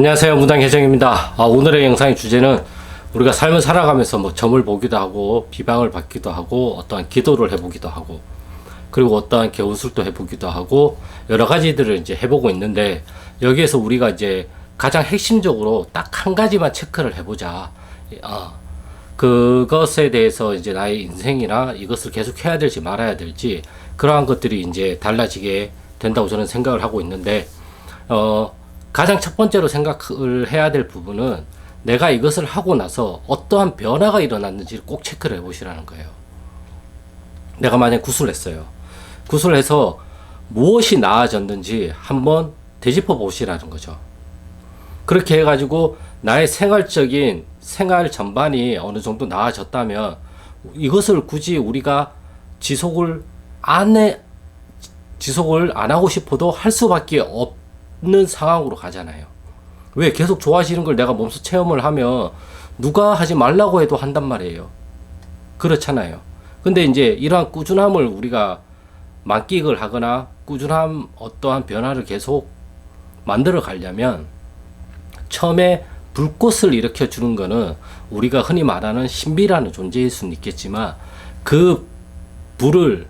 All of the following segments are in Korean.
안녕하세요, 무당혜정입니다. 오늘의 영상의 주제는 우리가 삶을 살아가면서 점을 보기도 하고 비방을 받기도 하고 어떠한 기도를 해보기도 하고 그리고 어떠한 개운술도 해보기도 하고 여러 가지들을 이제 해보고 있는데, 여기에서 우리가 이제 가장 핵심적으로 딱 한 가지만 체크를 해보자. 그것에 대해서 이제 나의 인생이나 이것을 계속 해야 될지 말아야 될지 그러한 것들이 이제 달라지게 된다고 저는 생각을 하고 있는데, 가장 첫 번째로 생각을 해야 될 부분은 내가 이것을 하고 나서 어떠한 변화가 일어났는지를 꼭 체크를 해보시라는 거예요. 내가 만약 구슬을 했어요. 구슬을 해서 무엇이 나아졌는지 한번 되짚어 보시라는 거죠. 그렇게 해가지고 나의 생활 전반이 어느 정도 나아졌다면 이것을 굳이 우리가 지속을 안 하고 싶어도 할 수밖에 없는 상황으로 가잖아요. 왜? 계속 좋아지는 걸 내가 몸소 체험을 하면 누가 하지 말라고 해도 한단 말이에요. 그렇잖아요. 근데 이제 이러한 꾸준함을 우리가 만끽을 하거나 꾸준한 어떠한 변화를 계속 만들어 가려면 처음에 불꽃을 일으켜 주는 거는 우리가 흔히 말하는 신비라는 존재일 수는 있겠지만, 그 불을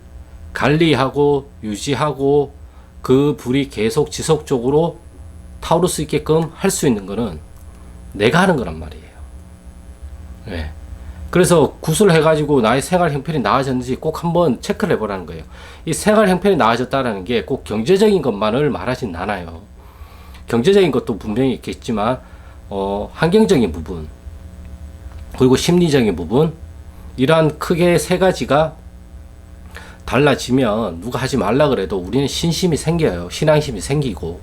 관리하고 유지하고 그 불이 계속 지속적으로 타오를 수 있게끔 할 수 있는 거는 내가 하는 거란 말이에요. 네. 그래서 구슬 해가지고 나의 생활 형편이 나아졌는지 꼭 한번 체크를 해보라는 거예요. 이 생활 형편이 나아졌다는 게 꼭 경제적인 것만을 말하진 않아요. 경제적인 것도 분명히 있겠지만 환경적인 부분 그리고 심리적인 부분, 이러한 크게 세 가지가 달라지면 누가 하지 말라 그래도 우리는 신심이 생겨요. 신앙심이 생기고.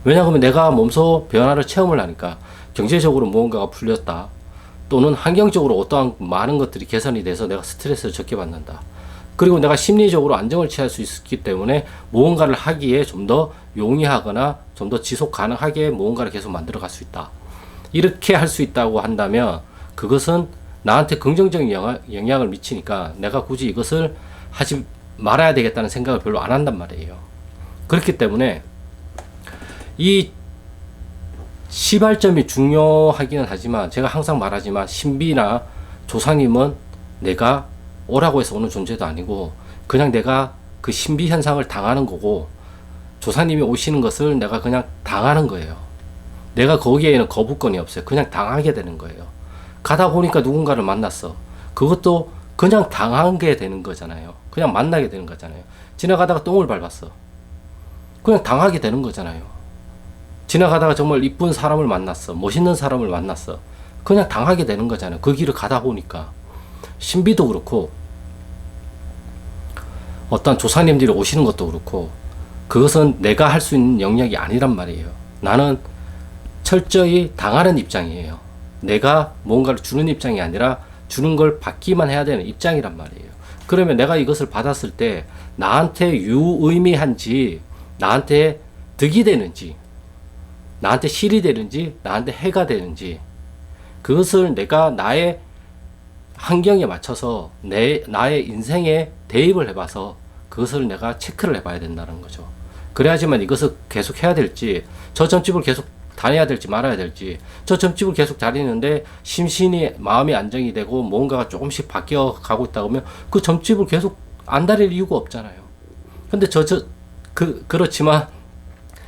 왜냐하면 내가 몸소 변화를 체험을 하니까 경제적으로 무언가가 풀렸다, 또는 환경적으로 어떠한 많은 것들이 개선이 돼서 내가 스트레스를 적게 받는다, 그리고 내가 심리적으로 안정을 취할 수 있기 때문에 무언가를 하기에 좀 더 용이하거나 좀 더 지속 가능하게 무언가를 계속 만들어 갈 수 있다. 이렇게 할 수 있다고 한다면 그것은 나한테 긍정적인 영향을 미치니까 내가 굳이 이것을 하지 말아야 되겠다는 생각을 별로 안 한단 말이에요. 그렇기 때문에 이 시발점이 중요하기는 하지만, 제가 항상 말하지만 신비나 조상님은 내가 오라고 해서 오는 존재도 아니고 그냥 내가 그 신비 현상을 당하는 거고, 조상님이 오시는 것을 내가 그냥 당하는 거예요. 내가 거기에는 거부권이 없어요. 그냥 당하게 되는 거예요. 가다 보니까 누군가를 만났어. 그것도 그냥 당하게 되는 거잖아요. 그냥 만나게 되는 거잖아요. 지나가다가 똥을 밟았어. 그냥 당하게 되는 거잖아요. 지나가다가 정말 이쁜 사람을 만났어. 멋있는 사람을 만났어. 그냥 당하게 되는 거잖아요. 그 길을 가다 보니까. 신비도 그렇고 어떤 조상님들이 오시는 것도 그렇고 그것은 내가 할 수 있는 영역이 아니란 말이에요. 나는 철저히 당하는 입장이에요. 내가 뭔가를 주는 입장이 아니라 주는 걸 받기만 해야 되는 입장이란 말이에요. 그러면 내가 이것을 받았을 때 나한테 유의미한지, 나한테 득이 되는지, 나한테 실이 되는지, 나한테 해가 되는지, 그것을 내가 나의 환경에 맞춰서 나의 인생에 대입을 해봐서 그것을 내가 체크를 해봐야 된다는 거죠. 그래야지만 이것을 계속 해야 될지, 저 점집을 계속 다녀야 될지 말아야 될지, 저 점집을 계속 다니는데 심신이 마음이 안정이 되고 뭔가가 조금씩 바뀌어 가고 있다 보면 그 점집을 계속 안 다닐 이유가 없잖아요. 근데 그렇지만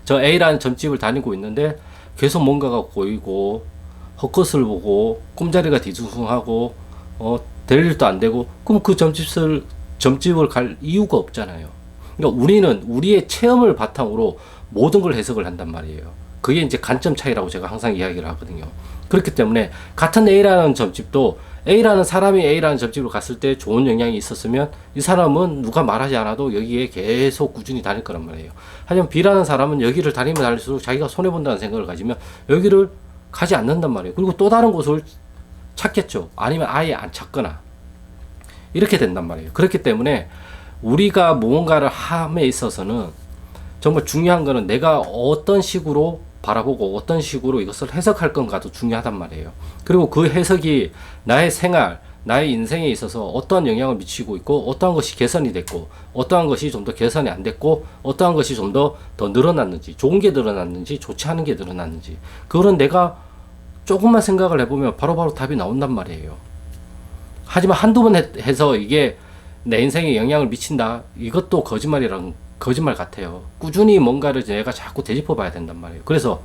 저 A라는 점집을 다니고 있는데 계속 뭔가가 보이고 헛것을 보고 꿈자리가 뒤숭숭하고 될 일도 안 되고, 그럼 그 점집을 갈 이유가 없잖아요. 그러니까 우리는 우리의 체험을 바탕으로 모든 걸 해석을 한단 말이에요. 그게 이제 관점 차이라고 제가 항상 이야기를 하거든요. 그렇기 때문에 같은 A라는 점집도 A라는 사람이 A라는 점집을 갔을 때 좋은 영향이 있었으면 이 사람은 누가 말하지 않아도 여기에 계속 꾸준히 다닐 거란 말이에요. 하지만 B라는 사람은 여기를 다니면 다닐수록 자기가 손해본다는 생각을 가지면 여기를 가지 않는단 말이에요. 그리고 또 다른 곳을 찾겠죠. 아니면 아예 안 찾거나 이렇게 된단 말이에요. 그렇기 때문에 우리가 무언가를 함에 있어서는 정말 중요한 거는 내가 어떤 식으로 바라보고 어떤 식으로 이것을 해석할 건가도 중요하단 말이에요. 그리고 그 해석이 나의 생활, 나의 인생에 있어서 어떠한 영향을 미치고 있고 어떠한 것이 개선이 됐고 어떠한 것이 좀 더 개선이 안 됐고 어떠한 것이 좀 더 늘어났는지, 좋은 게 늘어났는지 좋지 않은 게 늘어났는지, 그거는 내가 조금만 생각을 해보면 바로바로 답이 나온단 말이에요. 하지만 한두 번 해서 이게 내 인생에 영향을 미친다, 이것도 거짓말 같아요. 꾸준히 뭔가를 내가 자꾸 되짚어 봐야 된단 말이에요. 그래서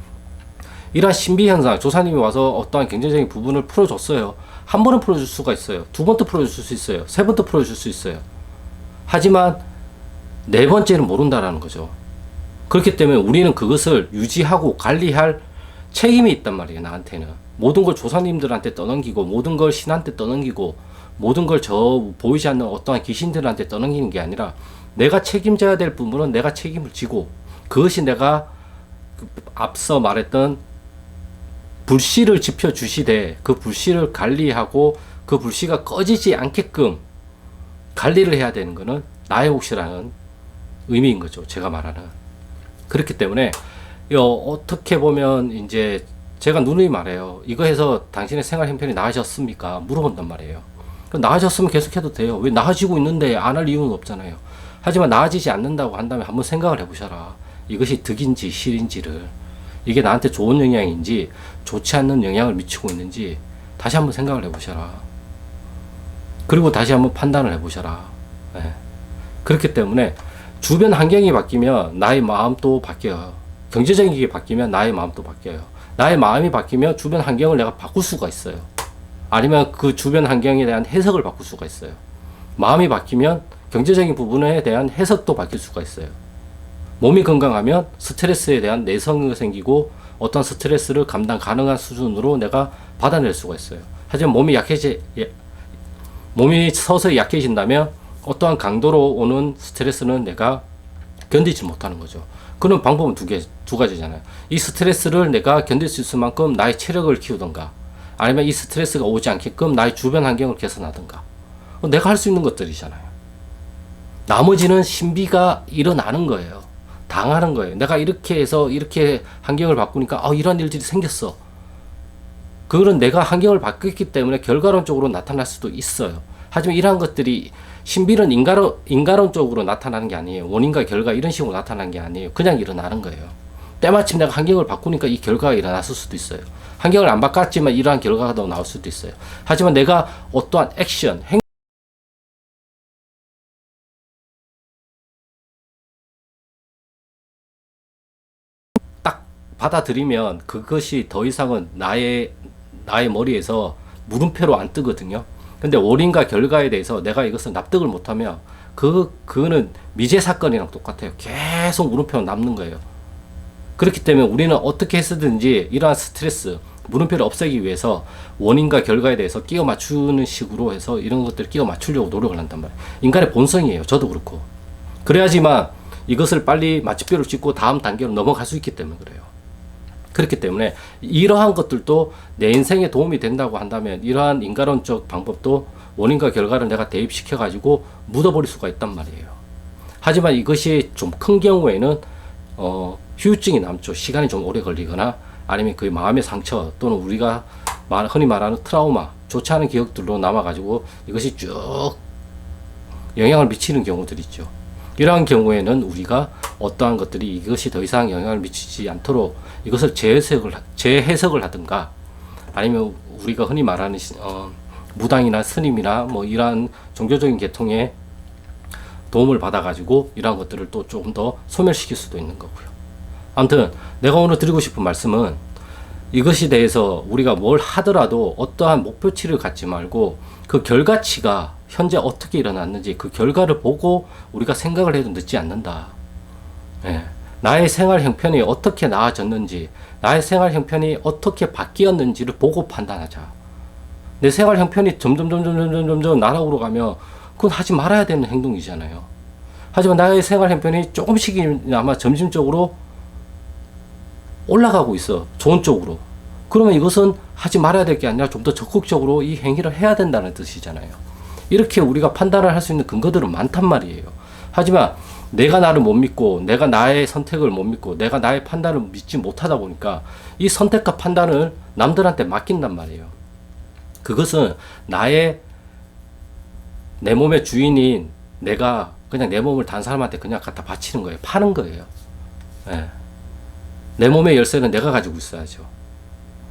이러한 신비 현상, 조사님이 와서 어떠한 경제적인 부분을 풀어줬어요. 한 번은 풀어줄 수가 있어요. 두 번도 풀어줄 수 있어요. 세 번도 풀어줄 수 있어요. 하지만 네 번째는 모른다라는 거죠. 그렇기 때문에 우리는 그것을 유지하고 관리할 책임이 있단 말이에요. 나한테는 모든 걸 조사님들한테 떠넘기고 모든 걸 신한테 떠넘기고 모든 걸 저 보이지 않는 어떠한 귀신들한테 떠넘기는 게 아니라 내가 책임져야 될 부분은 내가 책임을 지고, 그것이 내가 앞서 말했던 불씨를 지펴 주시되 그 불씨를 관리하고 그 불씨가 꺼지지 않게끔 관리를 해야 되는 것은 나의 몫이라는 의미인 거죠. 제가 말하는. 그렇기 때문에 어떻게 보면 이제 제가 누누이 말해요. 이거 해서 당신의 생활 형편이 나아졌습니까? 물어본단 말이에요. 나아졌으면 계속해도 돼요. 왜 나아지고 있는데 안 할 이유는 없잖아요. 하지만 나아지지 않는다고 한다면 한번 생각을 해보셔라. 이것이 득인지 실인지를, 이게 나한테 좋은 영향인지 좋지 않는 영향을 미치고 있는지 다시 한번 생각을 해보셔라. 그리고 다시 한번 판단을 해보셔라. 네. 그렇기 때문에 주변 환경이 바뀌면 나의 마음도 바뀌어요. 경제적인 게 바뀌면 나의 마음도 바뀌어요. 나의 마음이 바뀌면 주변 환경을 내가 바꿀 수가 있어요. 아니면 그 주변 환경에 대한 해석을 바꿀 수가 있어요. 마음이 바뀌면 경제적인 부분에 대한 해석도 바뀔 수가 있어요. 몸이 건강하면 스트레스에 대한 내성이 생기고 어떤 스트레스를 감당 가능한 수준으로 내가 받아낼 수가 있어요. 하지만 몸이 서서히 약해진다면 어떠한 강도로 오는 스트레스는 내가 견디지 못하는 거죠. 그런 방법은 두 가지잖아요. 이 스트레스를 내가 견딜 수 있을 만큼 나의 체력을 키우던가, 아니면 이 스트레스가 오지 않게끔 나의 주변 환경을 개선하던가. 내가 할 수 있는 것들이잖아요. 나머지는 신비가 일어나는 거예요. 당하는 거예요. 내가 이렇게 해서 이렇게 환경을 바꾸니까 이런 일들이 생겼어. 그거는 내가 환경을 바꿨기 때문에 결과론적으로 나타날 수도 있어요. 하지만 이러한 것들이, 신비는 인과론적으로 나타나는 게 아니에요. 원인과 결과 이런 식으로 나타나는 게 아니에요. 그냥 일어나는 거예요. 때마침 내가 환경을 바꾸니까 이 결과가 일어났을 수도 있어요. 환경을 안 바꿨지만 이러한 결과가 더 나올 수도 있어요. 하지만 내가 어떠한 액션, 딱 받아들이면 그것이 더 이상은 나의 머리에서 물음표로 안 뜨거든요. 근데 원인과 결과에 대해서 내가 이것을 납득을 못하면 그거는 미제 사건이랑 똑같아요. 계속 물음표가 남는 거예요. 그렇기 때문에 우리는 어떻게 해서든지 이러한 스트레스, 물음표를 없애기 위해서 원인과 결과에 대해서 끼워 맞추는 식으로 해서 이런 것들을 끼워 맞추려고 노력을 한단 말이에요. 인간의 본성이에요. 저도 그렇고. 그래야지만 이것을 빨리 마침표를 찍고 다음 단계로 넘어갈 수 있기 때문에 그래요. 그렇기 때문에 이러한 것들도 내 인생에 도움이 된다고 한다면 이러한 인과론적 방법도 원인과 결과를 내가 대입시켜 가지고 묻어버릴 수가 있단 말이에요. 하지만 이것이 좀 큰 경우에는 후유증이 남죠. 시간이 좀 오래 걸리거나 아니면 그 마음의 상처 또는 우리가 흔히 말하는 트라우마, 좋지 않은 기억들로 남아가지고 이것이 쭉 영향을 미치는 경우들이 있죠. 이러한 경우에는 우리가 어떠한 것들이 이것이 더 이상 영향을 미치지 않도록 이것을 재해석을 하든가, 아니면 우리가 흔히 말하는 무당이나 스님이나 뭐 이러한 종교적인 계통의 도움을 받아가지고 이러한 것들을 또 조금 더 소멸시킬 수도 있는 거고요. 아무튼 내가 오늘 드리고 싶은 말씀은 이것에 대해서 우리가 뭘 하더라도 어떠한 목표치를 갖지 말고 그 결과치가 현재 어떻게 일어났는지 그 결과를 보고 우리가 생각을 해도 늦지 않는다. 예. 나의 생활 형편이 어떻게 나아졌는지, 나의 생활 형편이 어떻게 바뀌었는지를 보고 판단하자. 내 생활 형편이 점점 나락으로 가면 그건 하지 말아야 되는 행동이잖아요. 하지만 나의 생활 형편이 조금씩이나마 점진적으로 올라가고 있어. 좋은 쪽으로. 그러면 이것은 하지 말아야 될 게 아니라 좀 더 적극적으로 이 행위를 해야 된다는 뜻이잖아요. 이렇게 우리가 판단을 할 수 있는 근거들은 많단 말이에요. 하지만 내가 나를 못 믿고, 내가 나의 선택을 못 믿고, 내가 나의 판단을 믿지 못하다 보니까 이 선택과 판단을 남들한테 맡긴단 말이에요. 그것은 나의 내 몸의 주인인 내가 그냥 내 몸을 다른 사람한테 그냥 갖다 바치는 거예요. 파는 거예요. 예. 내 몸의 열쇠는 내가 가지고 있어야죠.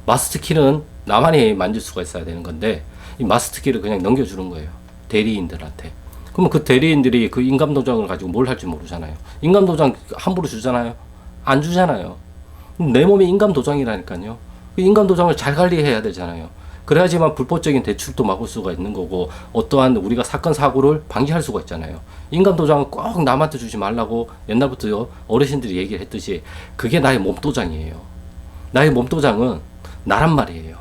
마스터키는 나만이 만질 수가 있어야 되는 건데 이 마스터키를 그냥 넘겨주는 거예요. 대리인들한테. 그러면 그 대리인들이 그 인감도장을 가지고 뭘 할지 모르잖아요. 인감도장 함부로 주잖아요. 안 주잖아요. 내 몸이 인감도장이라니까요. 그 인감도장을 잘 관리해야 되잖아요. 그래야지만 불법적인 대출도 막을 수가 있는 거고 어떠한 우리가 사건 사고를 방지할 수가 있잖아요. 인감도장은 꼭 남한테 주지 말라고 옛날부터 어르신들이 얘기를 했듯이 그게 나의 몸도장이에요. 나의 몸도장은 나란 말이에요.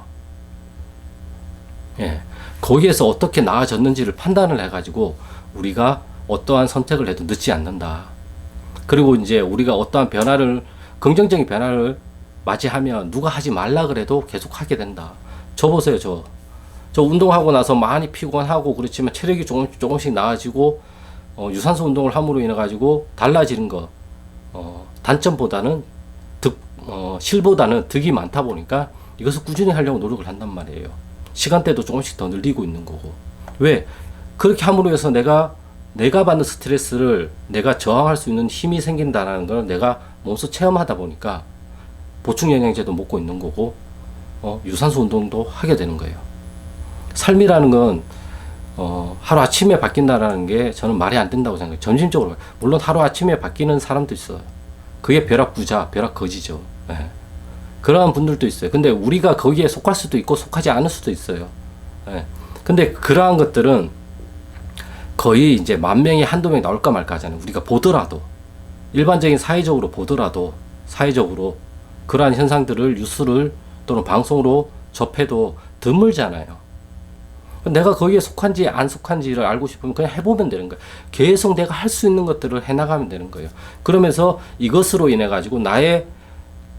예. 거기에서 어떻게 나아졌는지를 판단을 해가지고 우리가 어떠한 선택을 해도 늦지 않는다. 그리고 이제 우리가 어떠한 변화를, 긍정적인 변화를 맞이하면 누가 하지 말라 그래도 계속 하게 된다. 저 보세요, 저 운동하고 나서 많이 피곤하고 그렇지만 체력이 조금씩 나아지고, 유산소 운동을 함으로 인해 가지고 달라지는 거, 단점보다는 실보다는 득이 많다 보니까 이것을 꾸준히 하려고 노력을 한단 말이에요. 시간대도 조금씩 더 늘리고 있는 거고. 왜? 그렇게 함으로 해서 내가 받는 스트레스를 내가 저항할 수 있는 힘이 생긴다는 걸 내가 몸소 체험하다 보니까 보충 영양제도 먹고 있는 거고, 유산소 운동도 하게 되는 거예요. 삶이라는 건 하루아침에 바뀐다라는 게 저는 말이 안 된다고 생각해요. 점진적으로. 물론 하루아침에 바뀌는 사람도 있어요. 그게 벼락부자, 벼락거지죠. 네. 그러한 분들도 있어요. 근데 우리가 거기에 속할 수도 있고 속하지 않을 수도 있어요. 네. 근데 그러한 것들은 거의 이제 10,000명이 한두 명 나올까 말까 하잖아요. 우리가 보더라도, 일반적인 사회적으로 보더라도, 사회적으로 그러한 현상들을 뉴스를 또는 방송으로 접해도 드물잖아요. 내가 거기에 속한지 안 속한지를 알고 싶으면 그냥 해보면 되는 거예요. 계속 내가 할 수 있는 것들을 해나가면 되는 거예요. 그러면서 이것으로 인해 가지고 나의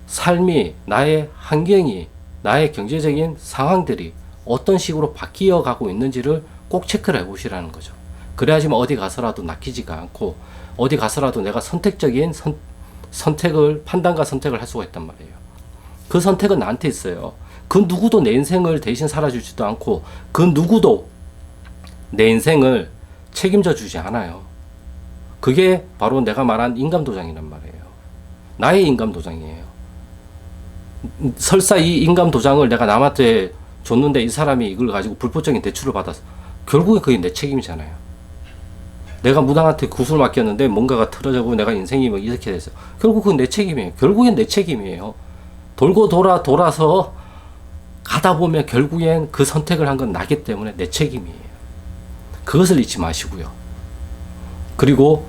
삶이, 나의 환경이, 나의 경제적인 상황들이 어떤 식으로 바뀌어 가고 있는지를 꼭 체크를 해보시라는 거죠. 그래야지만 어디 가서라도 낚이지가 않고 어디 가서라도 내가 선택적인 선택을, 판단과 선택을 할 수가 있단 말이에요. 그 선택은 나한테 있어요. 그 누구도 내 인생을 대신 살아주지도 않고 그 누구도 내 인생을 책임져 주지 않아요. 그게 바로 내가 말한 인감도장이란 말이에요. 나의 인감도장이에요. 설사 이 인감도장을 내가 남한테 줬는데 이 사람이 이걸 가지고 불법적인 대출을 받았어. 결국에 그게 내 책임이잖아요. 내가 무당한테 구슬 맡겼는데 뭔가가 틀어져고 내가 인생이 뭐 이렇게 됐어. 결국 그건 내 책임이에요. 결국엔 내 책임이에요. 돌고 돌아서 가다 보면 결국엔 그 선택을 한 건 나기 때문에 내 책임이에요. 그것을 잊지 마시고요. 그리고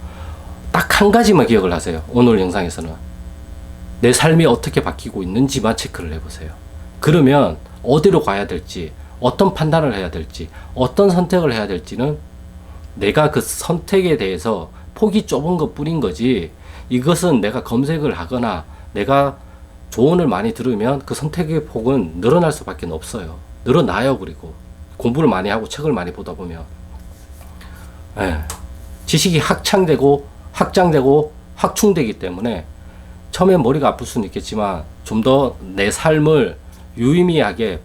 딱 한 가지만 기억을 하세요. 오늘 영상에서는 내 삶이 어떻게 바뀌고 있는지만 체크를 해보세요. 그러면 어디로 가야 될지, 어떤 판단을 해야 될지, 어떤 선택을 해야 될지는 내가 그 선택에 대해서 폭이 좁은 것 뿐인 거지, 이것은 내가 검색을 하거나 내가 조언을 많이 들으면 그 선택의 폭은 늘어날 수밖에 없어요. 늘어나요. 그리고 공부를 많이 하고 책을 많이 보다 보면 지식이 확장되고 확충되기 때문에 처음에 머리가 아플 수는 있겠지만 좀 더 내 삶을 유의미하게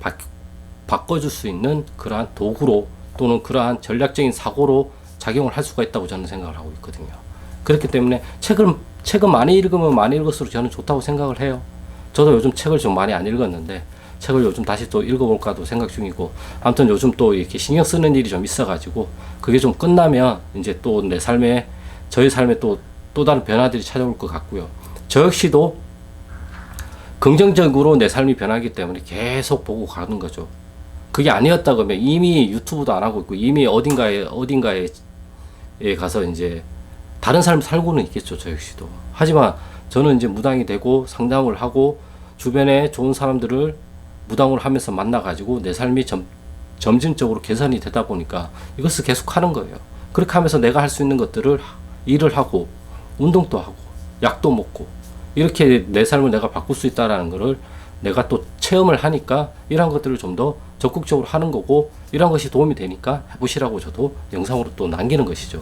바꿔줄 수 있는 그러한 도구로 또는 그러한 전략적인 사고로 작용을 할 수가 있다고 저는 생각을 하고 있거든요. 그렇기 때문에 책을 많이 읽으면 많이 읽을수록 저는 좋다고 생각을 해요. 저도 요즘 책을 좀 많이 안 읽었는데 책을 요즘 다시 또 읽어볼까도 생각 중이고, 아무튼 요즘 또 이렇게 신경 쓰는 일이 좀 있어가지고 그게 좀 끝나면 이제 또 내 삶에, 저의 삶에 또 다른 변화들이 찾아올 것 같고요. 저 역시도 긍정적으로 내 삶이 변하기 때문에 계속 보고 가는 거죠. 그게 아니었다 그러면 이미 유튜브도 안 하고 있고 이미 어딘가에 가서 이제 다른 삶을 살고는 있겠죠. 저 역시도. 하지만 저는 이제 무당이 되고 상담을 하고 주변에 좋은 사람들을 무당을 하면서 만나가지고 내 삶이 점진적으로 개선이 되다 보니까 이것을 계속 하는 거예요. 그렇게 하면서 내가 할 수 있는 것들을 일을 하고 운동도 하고 약도 먹고 이렇게 내 삶을 내가 바꿀 수 있다라는 거를 내가 또 체험을 하니까 이런 것들을 좀 더 적극적으로 하는 거고, 이런 것이 도움이 되니까 해보시라고 저도 영상으로 또 남기는 것이죠.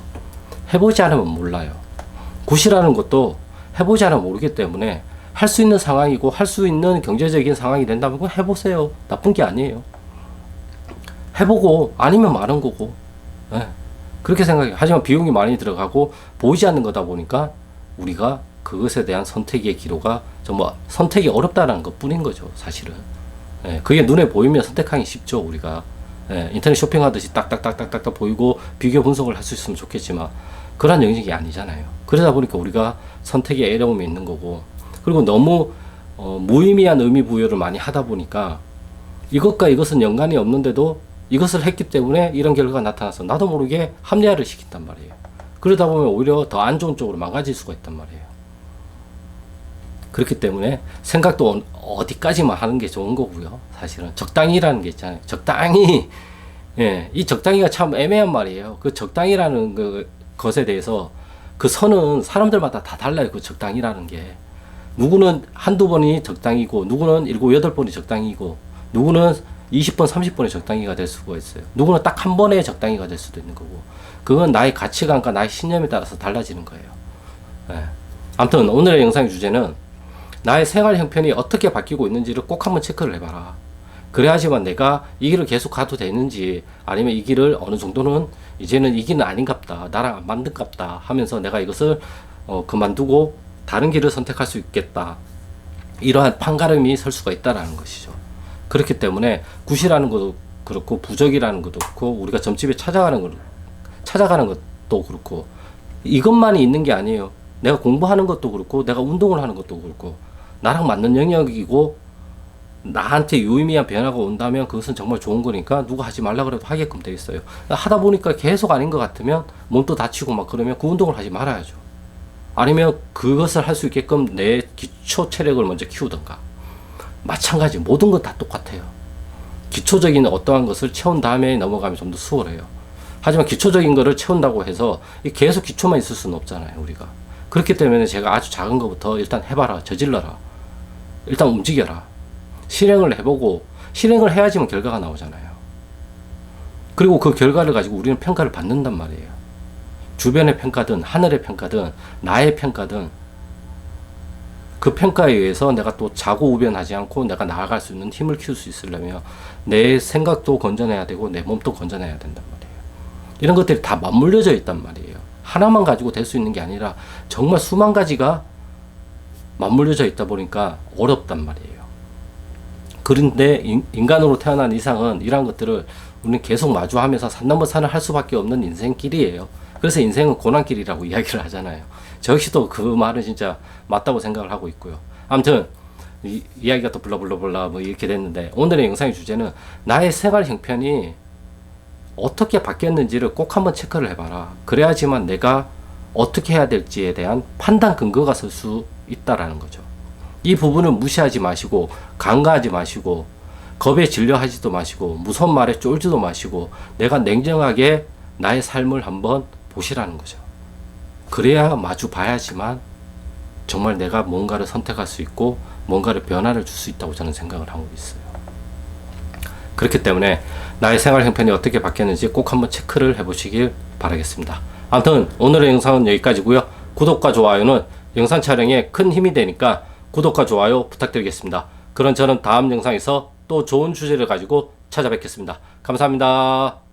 해보지 않으면 몰라요. 굿이라는 것도 해보지 않으면 모르기 때문에 할 수 있는 상황이고 할 수 있는 경제적인 상황이 된다면 그건 해보세요. 나쁜 게 아니에요. 해보고 아니면 마는 거고. 네. 그렇게 생각해요. 하지만 비용이 많이 들어가고 보이지 않는 거다 보니까 우리가 그것에 대한 선택의 기로가 정말 선택이 어렵다는 것 뿐인 거죠, 사실은. 예, 그게 눈에 보이면 선택하기 쉽죠, 우리가. 예, 인터넷 쇼핑하듯이 딱딱딱딱딱 보이고 비교 분석을 할 수 있으면 좋겠지만 그런 영역이 아니잖아요. 그러다 보니까 우리가 선택에 어려움이 있는 거고, 그리고 너무 무의미한 의미 부여를 많이 하다 보니까 이것과 이것은 연관이 없는데도 이것을 했기 때문에 이런 결과가 나타나서 나도 모르게 합리화를 시킨단 말이에요. 그러다 보면 오히려 더 안 좋은 쪽으로 망가질 수가 있단 말이에요. 그렇기 때문에 생각도 어디까지만 하는 게 좋은 거고요. 사실은 적당히라는 게 있잖아요. 적당히, 예, 이 적당히가 참 애매한 말이에요. 그 적당히라는 것에 대해서 그 선은 사람들마다 다 달라요. 그 적당히라는 게. 누구는 한두 번이 적당이고, 누구는 7, 8번이 적당이고, 누구는 20번, 30번의 적당히가 될 수가 있어요. 누구는 딱 한 번의 적당히가 될 수도 있는 거고. 그건 나의 가치관과 나의 신념에 따라서 달라지는 거예요. 예. 아무튼 오늘의 영상의 주제는 나의 생활 형편이 어떻게 바뀌고 있는지를 꼭 한번 체크를 해봐라. 그래야지만 내가 이 길을 계속 가도 되는지, 아니면 이 길을 어느 정도는 이제는 이 길은 아닌갑다, 나랑 안 맞는갑다 하면서 내가 이것을 그만두고 다른 길을 선택할 수 있겠다, 이러한 판가름이 설 수가 있다라는 것이죠. 그렇기 때문에 굿이라는 것도 그렇고 부적이라는 것도 그렇고 우리가 점집에 찾아가는 것도 그렇고 이것만이 있는 게 아니에요. 내가 공부하는 것도 그렇고 내가 운동을 하는 것도 그렇고 나랑 맞는 영역이고 나한테 유의미한 변화가 온다면 그것은 정말 좋은 거니까 누가 하지 말라 그래도 하게끔 돼 있어요. 하다 보니까 계속 아닌 것 같으면 몸도 다치고 막 그러면 그 운동을 하지 말아야죠. 아니면 그것을 할 수 있게끔 내 기초 체력을 먼저 키우던가. 마찬가지, 모든 것 다 똑같아요. 기초적인 어떠한 것을 채운 다음에 넘어가면 좀 더 수월해요. 하지만 기초적인 거를 채운다고 해서 계속 기초만 있을 수는 없잖아요, 우리가. 그렇기 때문에 제가 아주 작은 것부터 일단 해봐라, 저질러라, 일단 움직여라, 실행을 해보고, 실행을 해야지만 결과가 나오잖아요. 그리고 그 결과를 가지고 우리는 평가를 받는단 말이에요. 주변의 평가든 하늘의 평가든 나의 평가든 그 평가에 의해서 내가 또 자고우변하지 않고 내가 나아갈 수 있는 힘을 키울 수 있으려면 내 생각도 건져내야 되고 내 몸도 건져내야 된단 말이에요. 이런 것들이 다 맞물려져 있단 말이에요. 하나만 가지고 될 수 있는 게 아니라 정말 수만 가지가 맞물려져 있다 보니까 어렵단 말이에요. 그런데 인간으로 태어난 이상은 이러한 것들을 우리는 계속 마주하면서 산 넘어 산을 할 수밖에 없는 인생길이에요. 그래서 인생은 고난길이라고 이야기를 하잖아요. 저 역시도 그 말은 진짜 맞다고 생각을 하고 있고요. 아무튼 이야기가 또 블라블라블라 뭐 이렇게 됐는데, 오늘의 영상의 주제는 나의 생활 형편이 어떻게 바뀌었는지를 꼭 한번 체크를 해봐라. 그래야지만 내가 어떻게 해야 될지에 대한 판단 근거가 설 수 있다라는 거죠. 이 부분은 무시하지 마시고 간과하지 마시고 겁에 질려하지도 마시고 무서운 말에 쫄지도 마시고 내가 냉정하게 나의 삶을 한번 보시라는 거죠. 그래야 마주 봐야지만 정말 내가 뭔가를 선택할 수 있고 뭔가를 변화를 줄 수 있다고 저는 생각을 하고 있어요. 그렇기 때문에 나의 생활 형편이 어떻게 바뀌었는지 꼭 한번 체크를 해보시길 바라겠습니다. 아무튼 오늘의 영상은 여기까지고요. 구독과 좋아요는 영상 촬영에 큰 힘이 되니까 구독과 좋아요 부탁드리겠습니다. 그럼 저는 다음 영상에서 또 좋은 주제를 가지고 찾아뵙겠습니다. 감사합니다.